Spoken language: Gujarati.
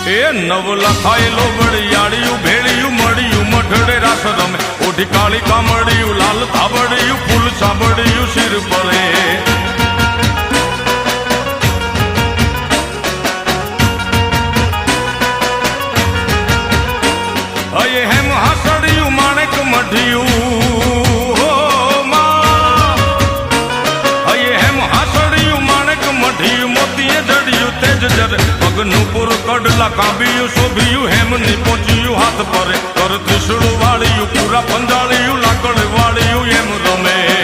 એ નવ લખાયેલો વળિયાળિયું ભેળિયું મળ્યું મઢડે રાસ રમે ઓઢી કાળી કામડિયું લાલ ધાબડિયું ફૂલ સાંભળિયું શિર પરે અયે હેમ હાસડિયું માણેક મઢિયું અયે હેમ હાસડિયું માણેક મઢિયું મોતીએ જડિયું તેજ જરે પગનું પુર કડલા કાંબિયું શોભિયું હેમની પહોંચ્યું હાથ પરે કર ત્રિશુળ વાળિયું પૂરા પંજાળિયું લાકડ વાળિયું એમ રમે